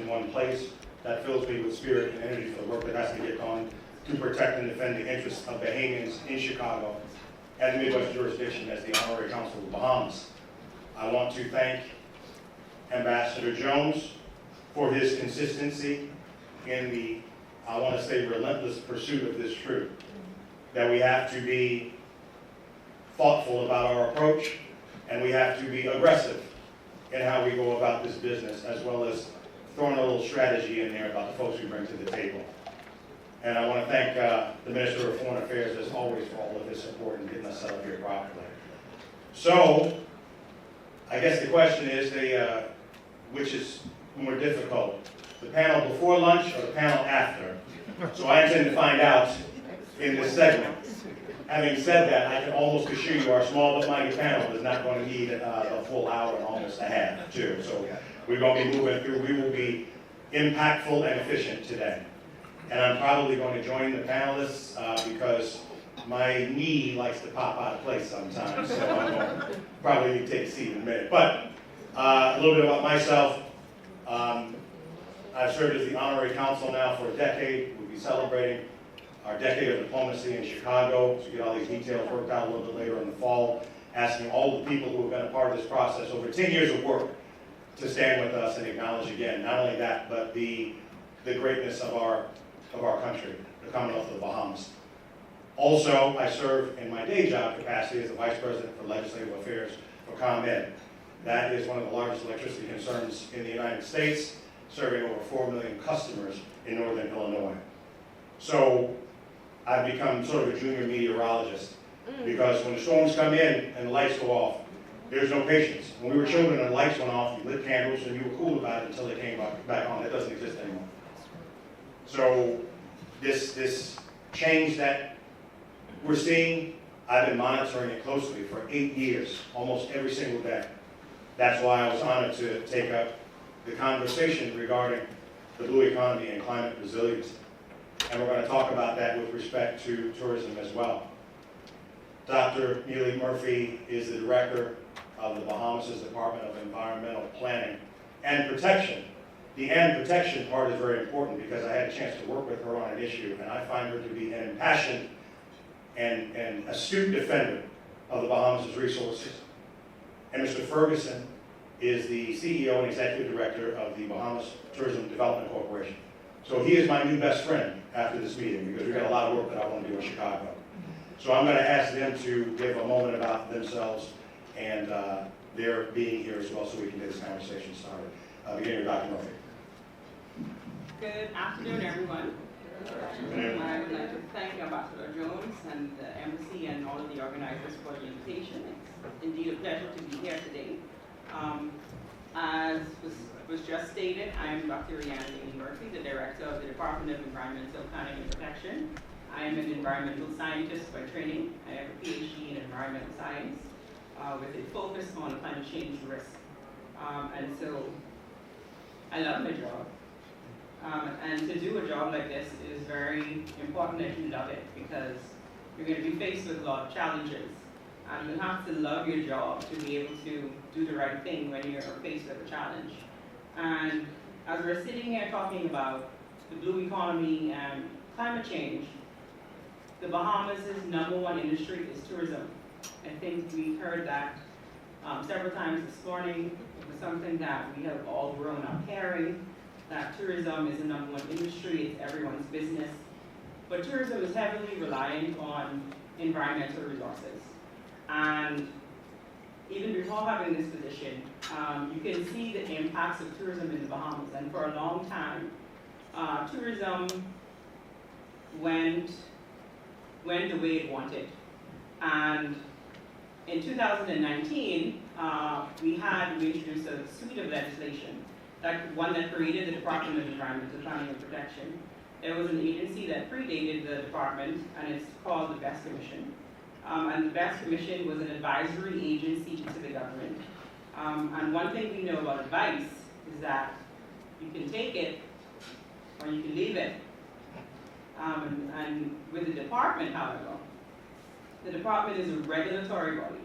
one place. That fills me with spirit and energy for the work that has to get done to protect and defend the interests of Bahamians in Chicago and the Midwest jurisdiction as the Honorary Consul of the Bahamas. I want to thank Ambassador Jones for his consistency in the, I want to say, relentless pursuit of this truth, that we have to be thoughtful about our approach and we have to be aggressive in how we go about this business, as well as throwing a little strategy in there about the folks we bring to the table. And I want to thank the Minister of Foreign Affairs, as always, for all of his support in getting us set up here properly. So, I guess the question is, which is more difficult, the panel before lunch or the panel after? So I intend to find out in this segment. Having said that, I can almost assure you our small but mighty panel is not going to need a full hour and almost a half, too. So we're going to be moving through. We will be impactful and efficient today. And I'm probably going to join the panelists because my knee likes to pop out of place sometimes. So I'm going to probably need to take a seat in a minute. But a little bit about myself. I've served as the Honorary Consul now for a decade. We'll be celebrating our decade of diplomacy in Chicago, to get all these details worked out a little bit later in the fall, asking all the people who have been a part of this process over 10 years of work to stand with us and acknowledge again, not only that, but the greatness of our country, the Commonwealth of the Bahamas. Also, I serve in my day job capacity as the Vice President for Legislative Affairs for ComEd. That is one of the largest electricity concerns in the United States, serving over 4 million customers in northern Illinois. So I've become sort of a junior meteorologist, because when the storms come in and the lights go off, there's no patience. When we were children and the lights went off, you lit candles and you were cool about it until they came back on. That doesn't exist anymore. So this change that we're seeing, I've been monitoring it closely for 8 years, almost every single day. That's why I was honored to take up the conversation regarding the blue economy and climate resiliency. And we're going to talk about that with respect to tourism as well. Dr. Neely Murphy is the director of the Bahamas' Department of Environmental Planning and Protection. The and protection part is very important because I had a chance to work with her on an issue, and I find her to be an impassioned and astute defender of the Bahamas' resources. And Mr. Ferguson is the CEO and Executive Director of the Bahamas Tourism Development Corporation. So he is my new best friend after this meeting, because we've got a lot of work that I want to do in Chicago. So I'm going to ask them to give a moment about themselves and their being here as well, so we can get this conversation started. Beginning with Dr. Murphy. Good afternoon, everyone. I would like to thank Ambassador Jones and the embassy and all of the organizers for the invitation. It's indeed a pleasure to be here today. As was just stated, I am Dr. Neely Murphy, the Director of the Department of Environmental Planning and Protection. I am an environmental scientist by training. I have a PhD in environmental science with a focus on climate change risk. And so I love my job. And to do a job like this is very important that you love it, because you're going to be faced with a lot of challenges. And you have to love your job to be able to do the right thing when you're faced with a challenge. And as we're sitting here talking about the blue economy and climate change, the Bahamas' #1 industry is tourism. I think we've heard that several times this morning. It was something that we have all grown up hearing, that tourism is the #1 industry, it's everyone's business. But tourism is heavily reliant on environmental resources. And even before having this position, you can see the impacts of tourism in the Bahamas. And for a long time, tourism went the way it wanted. And in 2019, we introduced a suite of legislation, one that created the Department of Environmental Planning and Protection. There was an agency that predated the department, and it's called the BEST Commission. And the BEST Commission was an advisory agency to the government. And one thing we know about advice is that you can take it or you can leave it. And with the department, however, the department is a regulatory body,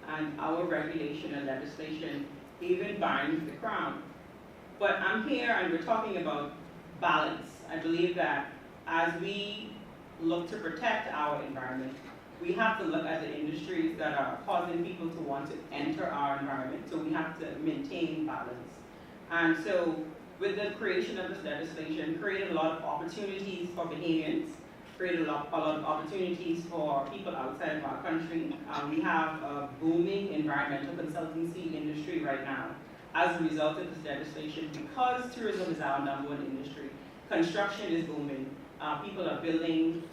and our regulation and legislation even binds the Crown. But I'm here and we're talking about balance. I believe that as we look to protect our environment, we have to look at the industries that are causing people to want to enter our environment, so we have to maintain balance. And so with the creation of this legislation, created a lot of opportunities for Bahamians, created a lot of opportunities for people outside of our country. We have a booming environmental consultancy industry right now as a result of this legislation, because tourism is our #1 industry. Construction is booming. People are building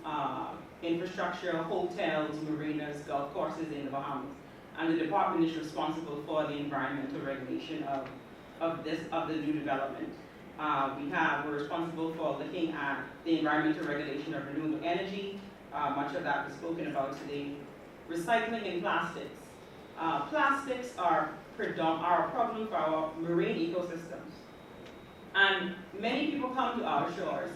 infrastructure, hotels, marinas, golf courses in the Bahamas. And the department is responsible for the environmental regulation of the new development. We're responsible for looking at the environmental regulation of renewable energy. Much of that was spoken about today. Recycling and plastics. Plastics are a problem for our marine ecosystems. And many people come to our shores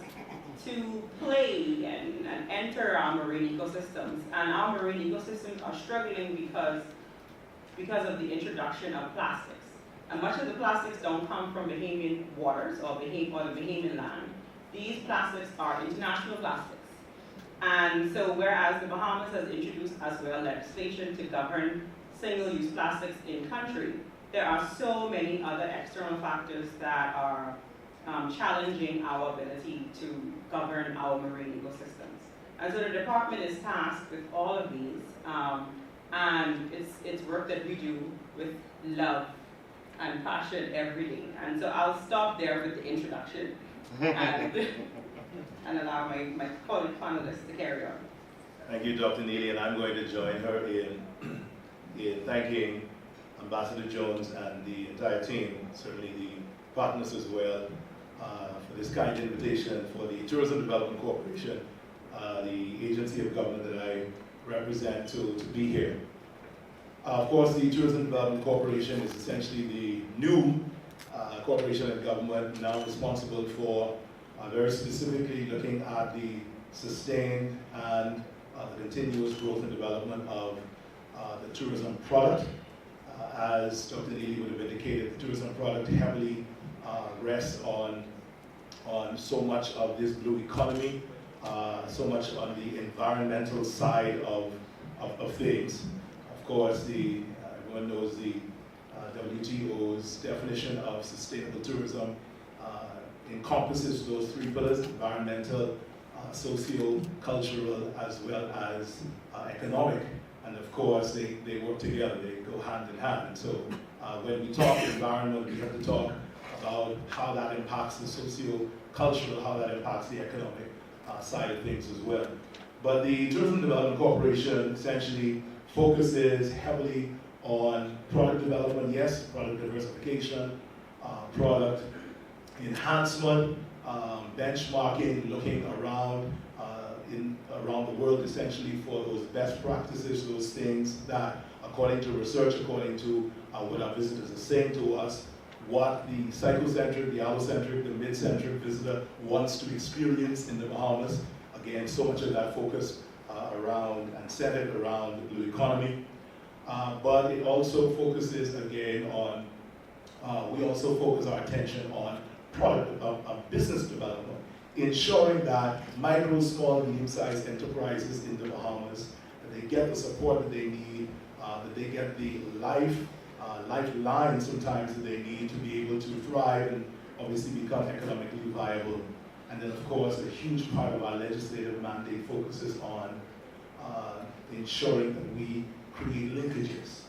to play and enter our marine ecosystems. And our marine ecosystems are struggling because of the introduction of plastics. And much of the plastics don't come from Bahamian waters or the Bahamian land. These plastics are international plastics. And so whereas the Bahamas has introduced as well legislation to govern single-use plastics in country, there are so many other external factors that are challenging our ability to govern our marine ecosystems. And so the department is tasked with all of these, and it's work that we do with love and passion every day. And so I'll stop there with the introduction and allow my colleague panelists to carry on. Thank you, Dr. Neely, and I'm going to join her in thanking Ambassador Jones and the entire team, certainly the partners as well, for this kind invitation for the Tourism Development Corporation, the agency of government that I represent, to be here. Of course, the Tourism Development Corporation is essentially the new corporation and government now responsible for very specifically looking at the sustained and the continuous growth and development of the tourism product. As Dr. Neely would have indicated, the tourism product heavily rests on so much of this blue economy, so much on the environmental side of things. Of course, everyone knows the WTO's definition of sustainable tourism encompasses those 3 pillars: environmental, socio-cultural, as well as economic. And of course, they work together, they go hand in hand. And so when we talk environment, we have to talk about how that impacts the socio-cultural, how that impacts the economic side of things as well. But the Tourism Development Corporation essentially focuses heavily on product development, yes, product diversification, product enhancement, benchmarking, looking around around the world essentially for those best practices, those things that, according to research, according to what our visitors are saying to us, what the psychocentric, the allocentric, the mid-centric visitor wants to experience in the Bahamas. Again, so much of that focused around and centered around the blue economy. But it also focuses again on, we also focus our attention on product, business development, ensuring that micro, small, medium-sized enterprises in the Bahamas, that they get the support that they need, that they get the lifeline sometimes that they need to be able to thrive and obviously become economically viable. And then, of course, a huge part of our legislative mandate focuses on ensuring that we create linkages,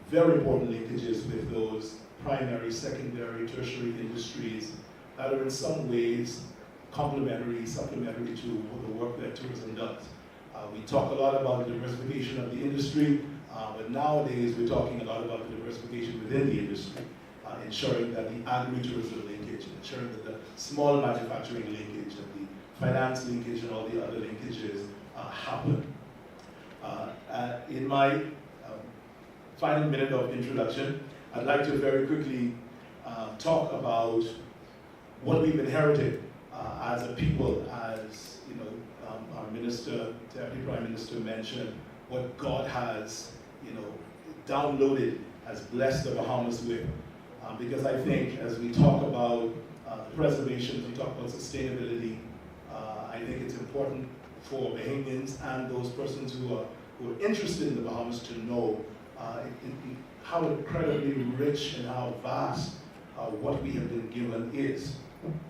very important linkages with those primary, secondary, tertiary industries that are in some ways complementary, supplementary to the work that tourism does. We talk a lot about the diversification of the industry, but nowadays we're talking a lot about the diversification within the industry, ensuring that the agri-tourism linkage, ensuring that the small manufacturing linkage, that the finance linkage and all the other linkages happen. In my final minute of introduction, I'd like to very quickly talk about what we've inherited as a people, as you know, our minister, Deputy Prime Minister mentioned, what God has, downloaded, has blessed the Bahamas with. because I think as we talk about the preservation, as we talk about sustainability, I think it's important for Bahamians and those persons who are interested in the Bahamas to know how incredibly rich and how vast what we have been given is.